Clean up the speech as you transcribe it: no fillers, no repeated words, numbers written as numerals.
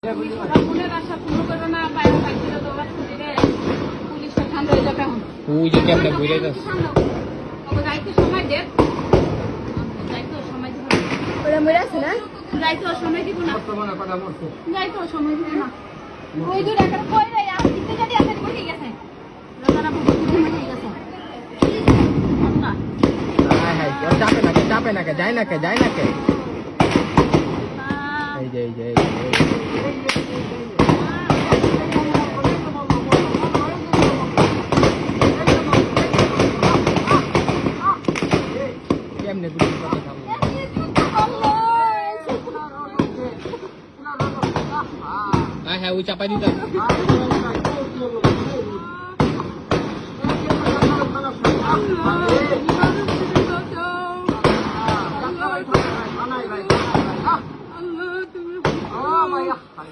মনের আশা পূর্ণ করবে না, পায়ের থাকছিল তো পুলিশটা ঠান্ডা হয়ে যাবে এখন। ওই যে কেমনে বুঝে যাচ্ছে যাইতে সময় দেব, যাইতে সময় দিব না। ওরা মরে আছে না? যাইতে সময় দিব না, যাইতে সময় দিব না। ওই দূর একটা কই রে আর দিতে যদি আসে বসে গেছে রাজারা বুঝতে হয়ে গেছে। চাপে না কে যায় না কে এই যে কেমনে বুঝতে কথা হ্যাঁ ওই চাপা দিতে আল্লাহ তুমি